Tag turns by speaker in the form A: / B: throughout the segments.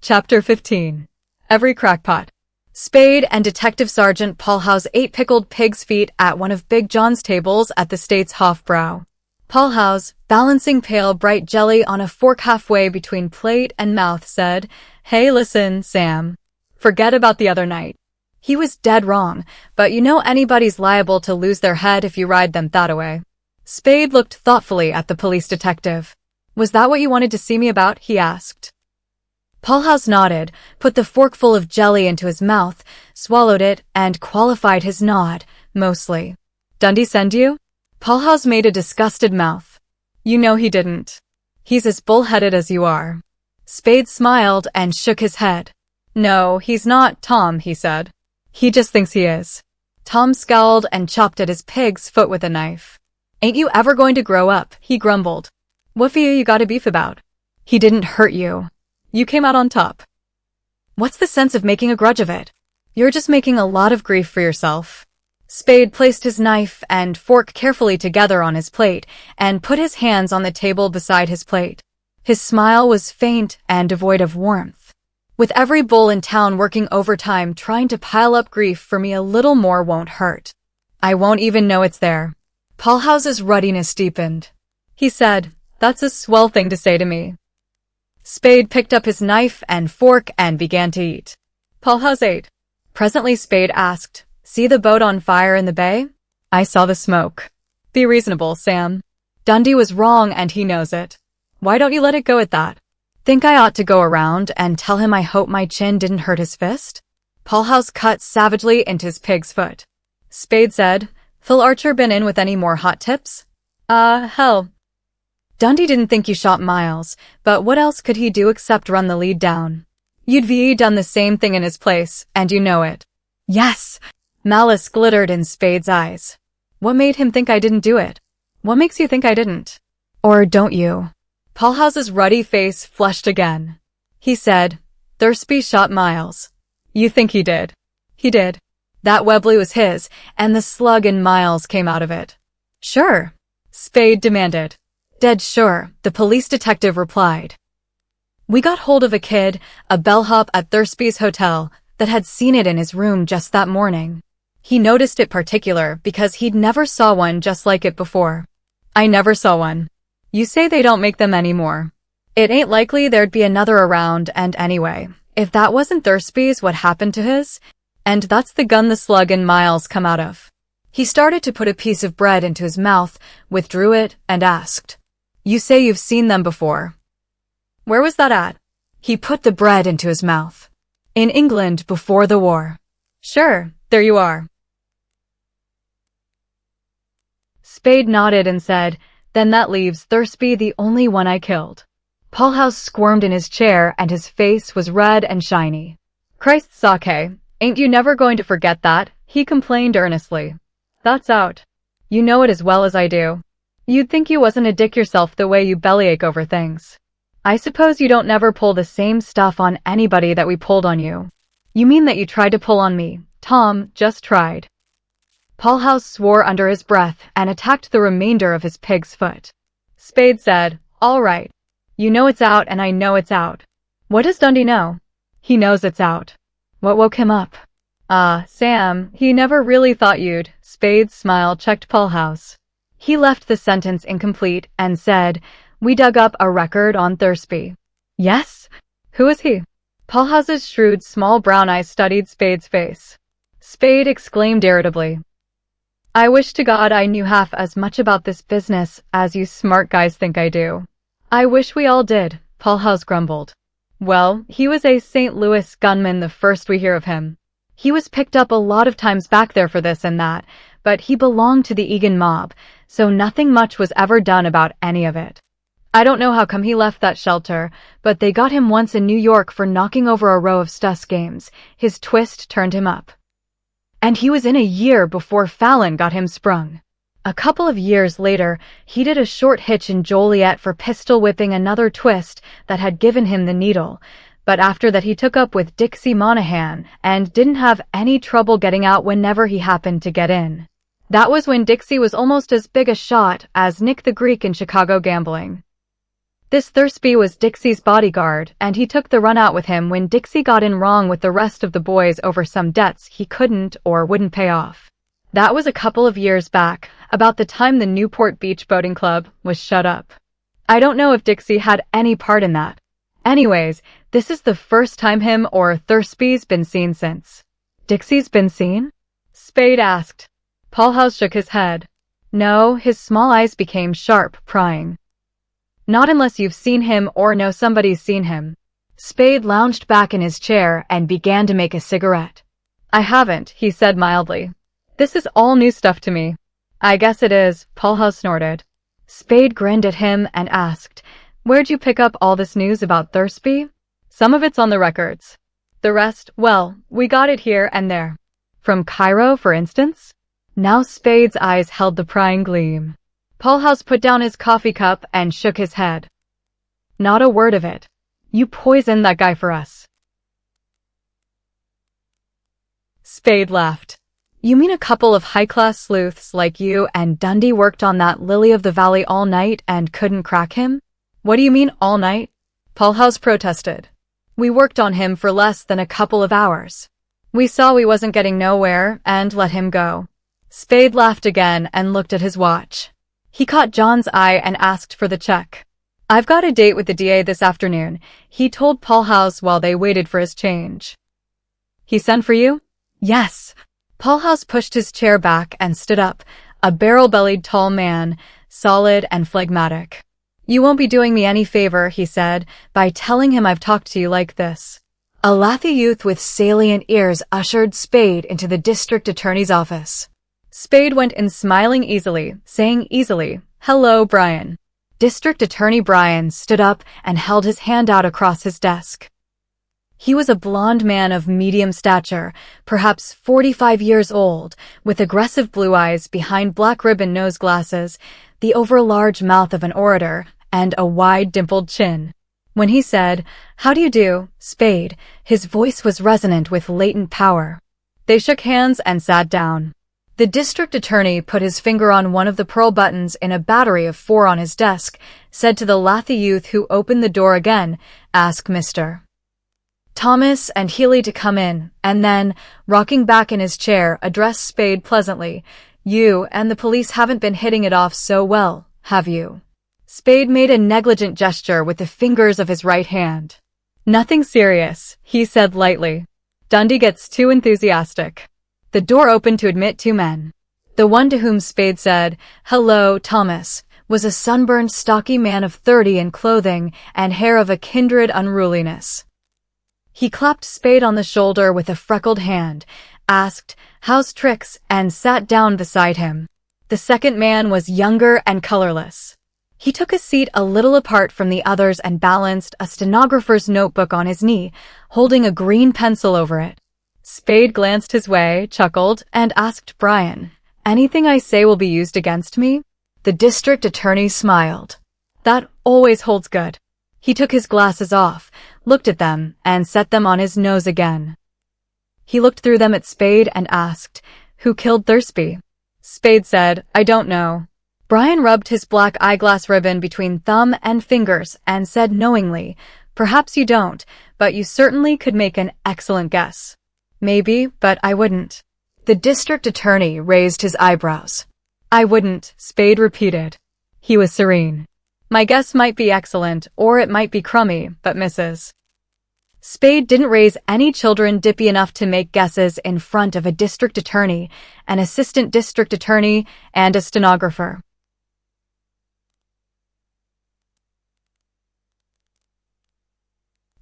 A: Chapter 15. Every Crackpot. Spade and Detective Sergeant Paulhouse ate pickled pig's feet at one of Big John's tables at the state's Hofbrau. Paulhouse, balancing pale bright jelly on a fork halfway between plate and mouth, said, "Hey, listen, Sam. Forget about the other night. He was dead wrong, but you know anybody's liable to lose their head if you ride them that away." Spade looked thoughtfully at the police detective. "Was that what you wanted to see me about?" he asked. Paulhouse nodded, put the forkful of jelly into his mouth, swallowed it, and qualified his nod, mostly. "Dundee send you?" Paulhouse made a disgusted mouth. "You know he didn't. He's as bullheaded as you are." Spade smiled and shook his head. "No, he's not, Tom," he said. "He just thinks he is." Tom scowled and chopped at his pig's foot with a knife. "Ain't you ever going to grow up?" he grumbled. "What for you gotta beef about? He didn't hurt you. You came out on top. What's the sense of making a grudge of it? You're just making a lot of grief for yourself." Spade placed his knife and fork carefully together on his plate and put his hands on the table beside his plate. His smile was faint and devoid of warmth. "With every bull in town working overtime trying to pile up grief for me, a little more won't hurt. I won't even know it's there." Paulhouse's ruddiness deepened. He said, "That's a swell thing to say to me." Spade picked up his knife and fork and began to eat. Paulhouse ate. Presently Spade asked, "See the boat on fire in the bay?" "I saw the smoke." "Be reasonable, Sam. Dundee was wrong and he knows it. Why don't you let it go at that?" "Think I ought to go around and tell him I hope my chin didn't hurt his fist?" Paulhouse cut savagely into his pig's foot. Spade said, "Phil Archer been in with any more hot tips?" Hell. Dundee didn't think you shot Miles, but what else could he do except run the lead down? You'd done the same thing in his place, and you know it." "Yes!" Malice glittered in Spade's eyes. "What made him think I didn't do it? What makes you think I didn't? Or don't you?" Paulhouse's ruddy face flushed again. He said, "Thursby shot Miles. You think he did?" "He did. That Webley was his, and the slug in Miles came out of it." "Sure?" Spade demanded. "Dead sure," the police detective replied. "We got hold of a kid, a bellhop at Thursby's hotel, that had seen it in his room just that morning. He noticed it particular because he'd never saw one just like it before." "I never saw one." "You say they don't make them anymore. It ain't likely there'd be another around, and anyway, if that wasn't Thursby's, what happened to his? And that's the gun the slug in Miles come out of." He started to put a piece of bread into his mouth, withdrew it, and asked, "You say you've seen them before. Where was that at?" He put the bread into his mouth. "In England before the war." "Sure, there you are." Spade nodded and said, "Then that leaves Thursby the only one I killed." Paulhouse squirmed in his chair and his face was red and shiny. "Christ sake, ain't you never going to forget that?" he complained earnestly. "That's out. You know it as well as I do. You'd think you wasn't a dick yourself the way you bellyache over things. I suppose you don't never pull the same stuff on anybody that we pulled on you." "You mean that you tried to pull on me, Tom, just tried." Paulhouse swore under his breath and attacked the remainder of his pig's foot. Spade said, "All right. You know it's out and I know it's out. What does Dundee know?" "He knows it's out." "What woke him up?" Sam, he never really thought you'd." Spade's smile checked Paulhouse. He left the sentence incomplete and said, "We dug up a record on Thursby." "Yes? Who is he?" Paulhouse's shrewd small brown eyes studied Spade's face. Spade exclaimed irritably, "I wish to God I knew half as much about this business as you smart guys think I do." "I wish we all did," Paulhouse grumbled. "Well, he was a St. Louis gunman the first we hear of him. He was picked up a lot of times back there for this and that, but he belonged to the Egan mob, so nothing much was ever done about any of it. I don't know how come he left that shelter, but they got him once in New York for knocking over a row of Stuss games. His twist turned him up. And he was in a year before Fallon got him sprung. A couple of years later, he did a short hitch in Joliet for pistol whipping another twist that had given him the needle, but after that he took up with Dixie Monahan and didn't have any trouble getting out whenever he happened to get in. That was when Dixie was almost as big a shot as Nick the Greek in Chicago gambling." This Thursby was Dixie's bodyguard, and he took the run out with him when Dixie got in wrong with the rest of the boys over some debts he couldn't or wouldn't pay off. That was a couple of years back, about the time the Newport Beach Boating Club was shut up. I don't know if Dixie had any part in that. Anyways, this is the first time him or Thursby's been seen since. Dixie's been seen? Spade asked. Paulhouse shook his head. No, his small eyes became sharp, prying. Not unless you've seen him or know somebody's seen him. Spade lounged back in his chair and began to make a cigarette. I haven't, he said mildly. This is all new stuff to me. I guess it is, Paulhouse snorted. Spade grinned at him and asked, Where'd you pick up all this news about Thursby? Some of it's on the records. The rest, well, we got it here and there. From Cairo, for instance? Now Spade's eyes held the prying gleam. Paulhouse put down his coffee cup and shook his head. Not a word of it. You poisoned that guy for us. Spade laughed. You mean a couple of high-class sleuths like you and Dundee worked on that lily of the valley all night and couldn't crack him? What do you mean all night? Paulhouse protested. We worked on him for less than a couple of hours. We saw we wasn't getting nowhere and let him go. Spade laughed again and looked at his watch. He caught John's eye and asked for the check. I've got a date with the DA this afternoon, he told Paulhouse while they waited for his change. He sent for you? Yes. Paulhouse pushed his chair back and stood up, a barrel-bellied tall man, solid and phlegmatic. You won't be doing me any favor, he said, by telling him I've talked to you like this. A lathy youth with salient ears ushered Spade into the district attorney's office. Spade went in smiling easily, saying easily, Hello, Brian. District Attorney Brian stood up and held his hand out across his desk. He was a blond man of medium stature, perhaps 45 years old, with aggressive blue eyes behind black ribbon nose glasses, the overlarge mouth of an orator, and a wide dimpled chin. When he said, How do you do, Spade, his voice was resonant with latent power. They shook hands and sat down. The district attorney put his finger on one of the pearl buttons in a battery of 4 on his desk, said to the lathy youth who opened the door again, Ask Mr. Thomas and Healy to come in, and then, rocking back in his chair, addressed Spade pleasantly. You and the police haven't been hitting it off so well, have you? Spade made a negligent gesture with the fingers of his right hand. Nothing serious, he said lightly. Dundee gets too enthusiastic. The door opened to admit 2 men. The one to whom Spade said, Hello, Thomas, was a sunburned, stocky man of 30 in clothing and hair of a kindred unruliness. He clapped Spade on the shoulder with a freckled hand, asked, How's tricks, and sat down beside him. The second man was younger and colorless. He took a seat a little apart from the others and balanced a stenographer's notebook on his knee, holding a green pencil over it. Spade glanced his way, chuckled, and asked Brian, Anything I say will be used against me? The district attorney smiled. That always holds good. He took his glasses off, looked at them, and set them on his nose again. He looked through them at Spade and asked, Who killed Thursby? Spade said, I don't know. Brian rubbed his black eyeglass ribbon between thumb and fingers and said knowingly, Perhaps you don't, but you certainly could make an excellent guess. Maybe, but I wouldn't. The district attorney raised his eyebrows. I wouldn't, Spade repeated. He was serene. My guess might be excellent, or it might be crummy, but Mrs. Spade didn't raise any children dippy enough to make guesses in front of a district attorney, an assistant district attorney, and a stenographer.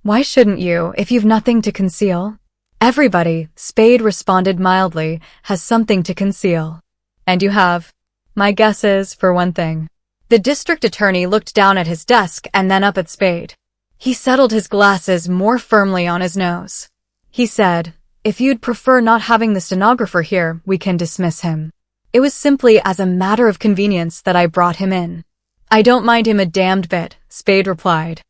A: Why shouldn't you, if you've nothing to conceal? Everybody, Spade responded mildly, has something to conceal. And you have. My guess is, for one thing. The district attorney looked down at his desk and then up at Spade. He settled his glasses more firmly on his nose. He said, If you'd prefer not having the stenographer here, we can dismiss him. It was simply as a matter of convenience that I brought him in. I don't mind him a damned bit, Spade replied.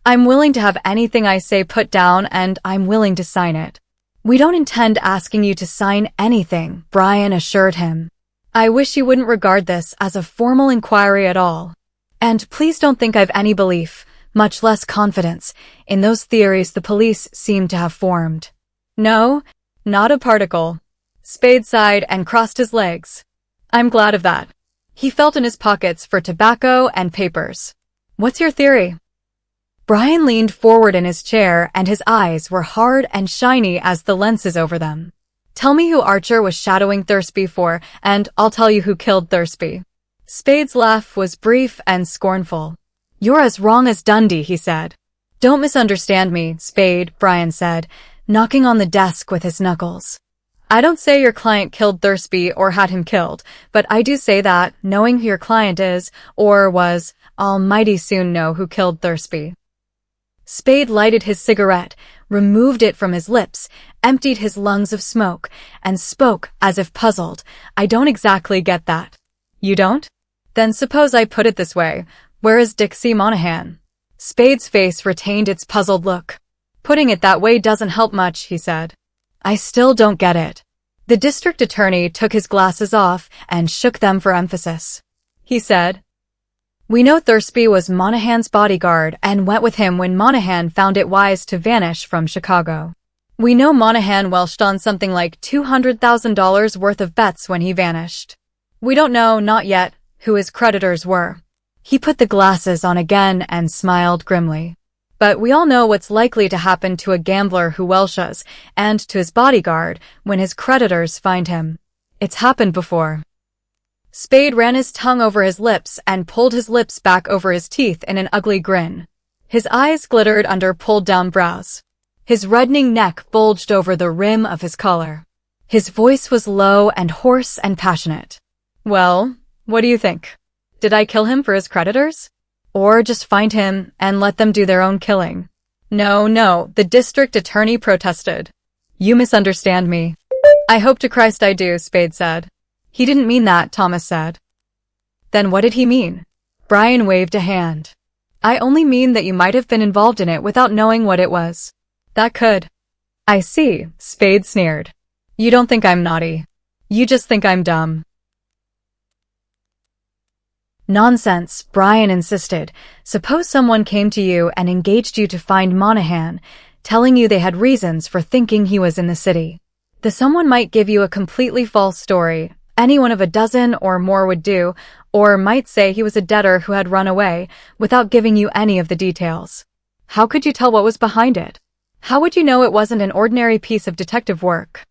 A: I'm willing to have anything I say put down, and I'm willing to sign it. We don't intend asking you to sign anything, Brian assured him. I wish you wouldn't regard this as a formal inquiry at all. And please don't think I've any belief, much less confidence, in those theories the police seem to have formed. No, not a particle. Spade sighed and crossed his legs. I'm glad of that. He felt in his pockets for tobacco and papers. What's your theory? Brian leaned forward in his chair and his eyes were hard and shiny as the lenses over them. Tell me who Archer was shadowing Thursby for, and I'll tell you who killed Thursby. Spade's laugh was brief and scornful. You're as wrong as Dundee, he said. Don't misunderstand me, Spade, Brian said, knocking on the desk with his knuckles. I don't say your client killed Thursby or had him killed, but I do say that, knowing who your client is, or was, I'll mighty soon know who killed Thursby. Spade lighted his cigarette, removed it from his lips, emptied his lungs of smoke, and spoke as if puzzled. I don't exactly get that. You don't? Then suppose I put it this way. Where is Dixie Monahan? Spade's face retained its puzzled look. Putting it that way doesn't help much, he said. I still don't get it. The district attorney took his glasses off and shook them for emphasis. He said, We know Thursby was Monahan's bodyguard and went with him when Monahan found it wise to vanish from Chicago. We know Monahan welched on something like $200,000 worth of bets when he vanished. We don't know, not yet, who his creditors were. He put the glasses on again and smiled grimly. But we all know what's likely to happen to a gambler who welshes, and to his bodyguard, when his creditors find him. It's happened before. Spade ran his tongue over his lips and pulled his lips back over his teeth in an ugly grin. His eyes glittered under pulled-down brows. His reddening neck bulged over the rim of his collar. His voice was low and hoarse and passionate. Well, what do you think? Did I kill him for his creditors? Or just find him and let them do their own killing? No, the district attorney protested. You misunderstand me. I hope to Christ I do, Spade said. He didn't mean that, Thomas said. Then what did he mean? Brian waved a hand. I only mean that you might have been involved in it without knowing what it was. That could. I see, Spade sneered. You don't think I'm naughty. You just think I'm dumb. Nonsense, Brian insisted. Suppose someone came to you and engaged you to find Monahan, telling you they had reasons for thinking he was in the city. The someone might give you a completely false story. Any one of a dozen or more would do, or might say he was a debtor who had run away, without giving you any of the details. How could you tell what was behind it? How would you know it wasn't an ordinary piece of detective work?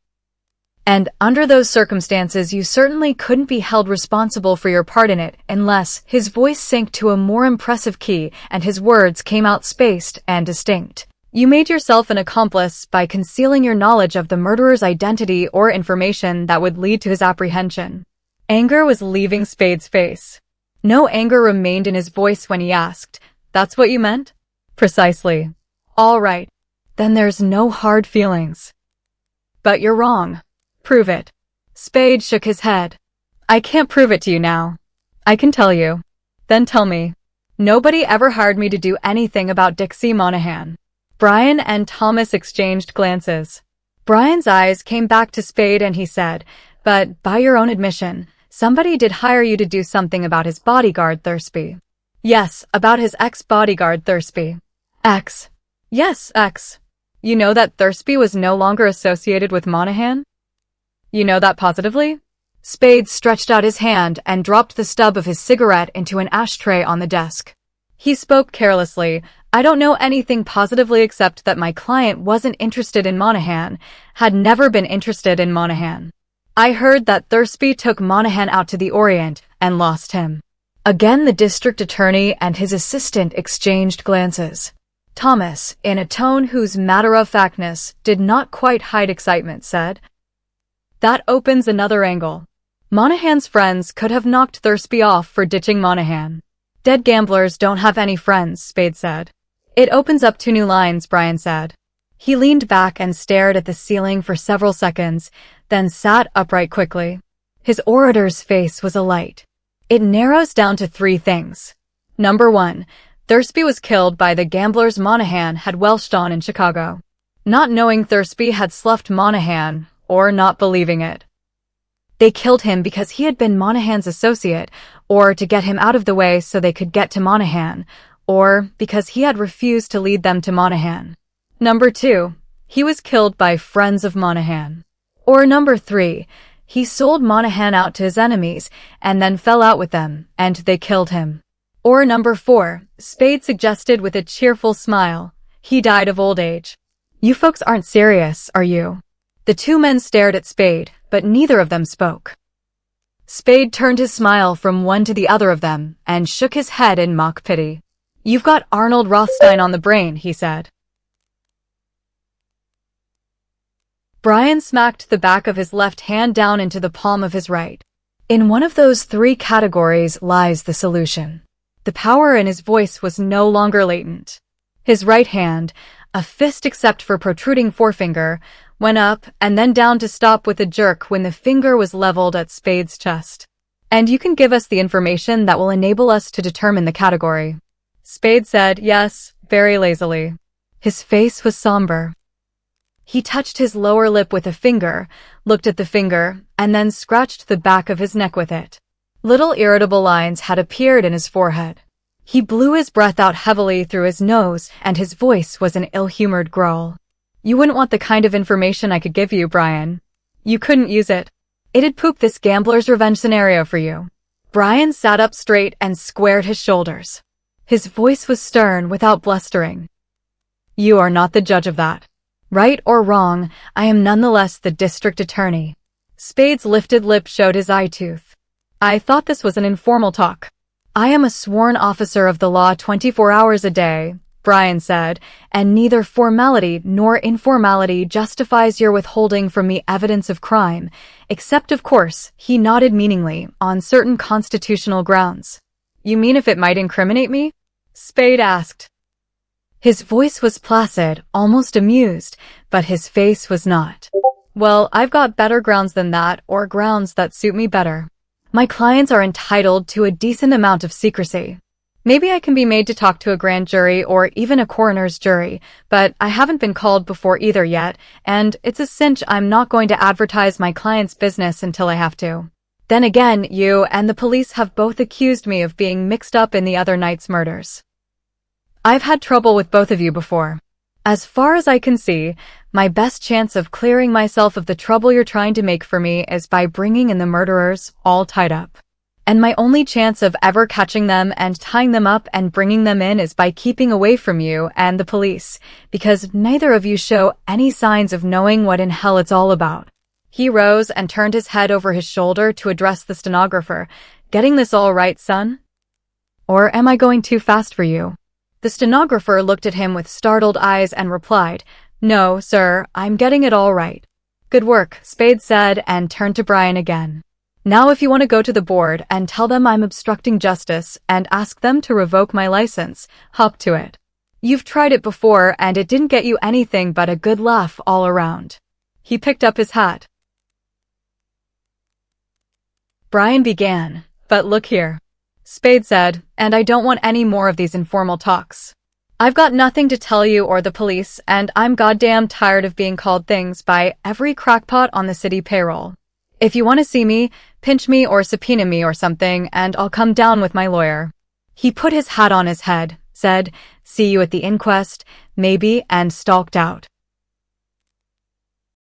A: And under those circumstances, you certainly couldn't be held responsible for your part in it unless his voice sank to a more impressive key and his words came out spaced and distinct. You made yourself an accomplice by concealing your knowledge of the murderer's identity or information that would lead to his apprehension. Anger was leaving Spade's face. No anger remained in his voice when he asked, That's what you meant? Precisely. All right. Then there's no hard feelings. But you're wrong. Prove it. Spade shook his head. I can't prove it to you now. I can tell you. Then tell me. Nobody ever hired me to do anything about Dixie Monahan. Brian and Thomas exchanged glances. Brian's eyes came back to Spade and he said, But by your own admission, somebody did hire you to do something about his bodyguard Thursby. Yes, about his ex-bodyguard Thursby. Ex. Yes, ex. You know that Thursby was no longer associated with Monahan? You know that positively? Spade stretched out his hand and dropped the stub of his cigarette into an ashtray on the desk. He spoke carelessly. I don't know anything positively except that my client wasn't interested in Monahan, had never been interested in Monahan. I heard that Thursby took Monahan out to the Orient and lost him. Again the district attorney and his assistant exchanged glances. Thomas, in a tone whose matter-of-factness did not quite hide excitement, said, That opens another angle. Monahan's friends could have knocked Thursby off for ditching Monahan. Dead gamblers don't have any friends, Spade said. It opens up two new lines, Brian said. He leaned back and stared at the ceiling for several seconds, then sat upright quickly. His orator's face was alight. It narrows down to three things. Number one, Thursby was killed by the gamblers Monahan had welched on in Chicago. Not knowing Thursby had sloughed Monahan, or not believing it. They killed him because he had been Monahan's associate, or to get him out of the way so they could get to Monahan, or because he had refused to lead them to Monahan. Number 2, he was killed by friends of Monahan. Or number 3, he sold Monahan out to his enemies and then fell out with them, and they killed him. Or number 4, Spade suggested with a cheerful smile, he died of old age. You folks aren't serious, are you? The two men stared at Spade, but neither of them spoke. Spade turned his smile from one to the other of them and shook his head in mock pity. You've got Arnold Rothstein on the brain, he said. Brian smacked the back of his left hand down into the palm of his right. In one of those 3 categories lies the solution. The power in his voice was no longer latent. His right hand, a fist except for protruding forefinger, went up and then down to stop with a jerk when the finger was leveled at Spade's chest. And you can give us the information that will enable us to determine the category. Spade said yes, very lazily. His face was somber. He touched his lower lip with a finger, looked at the finger, and then scratched the back of his neck with it. Little irritable lines had appeared in his forehead. He blew his breath out heavily through his nose, and his voice was an ill-humored growl. You wouldn't want the kind of information I could give you, Brian. You couldn't use it. It'd poop this gambler's revenge scenario for you. Brian sat up straight and squared his shoulders. His voice was stern without blustering. You are not the judge of that. Right or wrong, I am nonetheless the district attorney. Spade's lifted lip showed his eye tooth. I thought this was an informal talk. I am a sworn officer of the law 24 hours a day, Brian said, and neither formality nor informality justifies your withholding from me evidence of crime, except, of course, he nodded meaningly, on certain constitutional grounds. You mean if it might incriminate me? Spade asked. His voice was placid, almost amused, but his face was not. Well, I've got better grounds than that, or grounds that suit me better. My clients are entitled to a decent amount of secrecy. Maybe I can be made to talk to a grand jury or even a coroner's jury, but I haven't been called before either yet, and it's a cinch I'm not going to advertise my client's business until I have to. Then again, you and the police have both accused me of being mixed up in the other night's murders. I've had trouble with both of you before. As far as I can see, my best chance of clearing myself of the trouble you're trying to make for me is by bringing in the murderers, all tied up. And my only chance of ever catching them and tying them up and bringing them in is by keeping away from you and the police, because neither of you show any signs of knowing what in hell it's all about. He rose and turned his head over his shoulder to address the stenographer. Getting this all right, son? Or am I going too fast for you? The stenographer looked at him with startled eyes and replied, No, sir, I'm getting it all right. Good work, Spade said and turned to Brian again. Now if you want to go to the board and tell them I'm obstructing justice and ask them to revoke my license, hop to it. You've tried it before and it didn't get you anything but a good laugh all around. He picked up his hat. Brian began, but look here. Spade said, and I don't want any more of these informal talks. I've got nothing to tell you or the police, and I'm goddamn tired of being called things by every crackpot on the city payroll. If you want to see me, pinch me or subpoena me or something, and I'll come down with my lawyer. He put his hat on his head, said, See you at the inquest, maybe, and stalked out.